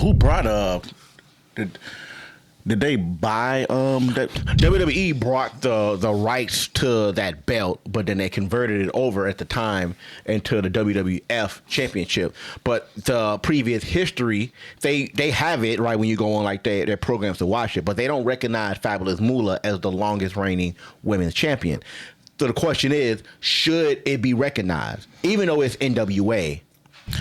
who brought did they buy that? WWE brought the rights to that belt, but then they converted it over at the time into the WWF Championship. But the previous history, they have it right when you go on like their programs to watch it, but they don't recognize Fabulous Moolah as the longest reigning women's champion. So the question is, should it be recognized, even though it's NWA?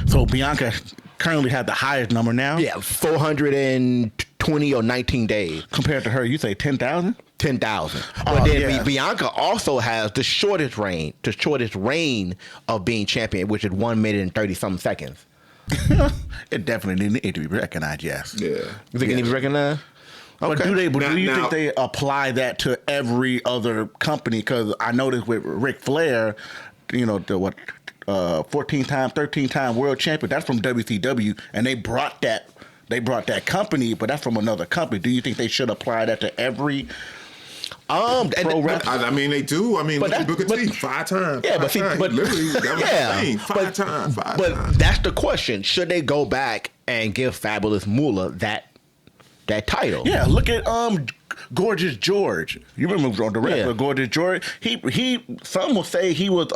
So Bianca currently have the highest number now? Yeah, 420 or 19 days. Compared to her, you say 10,000? 10,000. Oh, But then yeah. Bianca also has the shortest reign of being champion, which is 1 minute and 30 something seconds. It definitely need to be recognized, yes. Yeah. You think it needs to be recognized? But Okay. do you Now- think they apply that to every other company? Because I noticed with Ric Flair, you know, the 14-time, 13-time world champion, that's from WCW, and they brought that company, but that's from another company. Do you think they should apply that to every pro wrestler? I mean, they do. I mean, But look at that- Booker T 5 times. Yeah, but five see, times. but He literally, that was yeah, the thing. Five times. But that's the question: should they go back and give Fabulous Moolah that title? Yeah, look at Gorgeous George. You remember the wrestler Yeah. Gorgeous George? He some will say he was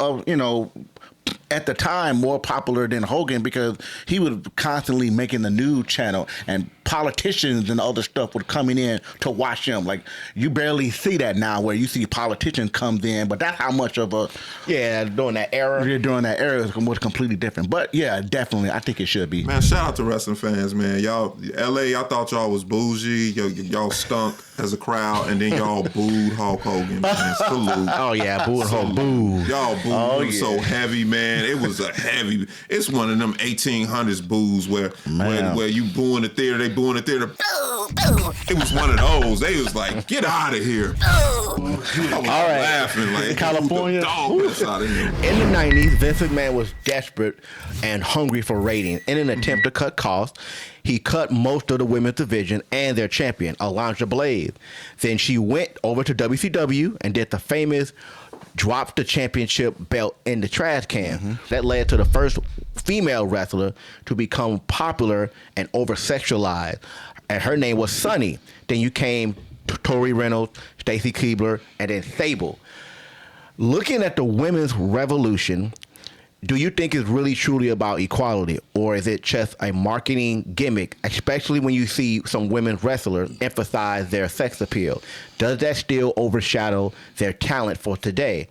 at the time more popular than Hogan because he was constantly making the news channel and politicians and other stuff were coming in to watch him. Like you barely see that now where you see politicians comes in, but that's how much of a during that era. during that era was completely different. But yeah, definitely I think it should be. Man, shout out to wrestling fans, man. Y'all, LA, I thought y'all was bougie. Y'all stunk as a crowd, and then y'all booed Hulk Hogan, man. Salute. Oh yeah, boo and Hulk, boo. Y'all booed Oh, him yeah. so heavy, man. It was a heavy. It's one of them 1800s boos where you boo in the theater, they boo in the theater. It was one of those. They was like, get out of here. I was laughing like In California? Dog piss out of here. In the 90s, Vince McMahon was desperate and hungry for ratings. In an attempt to cut costs, he cut most of the women's division and their champion, Alundra Blaze. Then she went over to WCW and did the famous drop the championship belt in the trash can. That led to the first female wrestler to become popular and over-sexualized. And her name was Sunny. Then you came Tori Reynolds, Stacy Keibler, and then Sable. Looking at the women's revolution, do you think it's really truly about equality, or is it just a marketing gimmick, especially when you see some women wrestlers emphasize their sex appeal? Does that still overshadow their talent for today?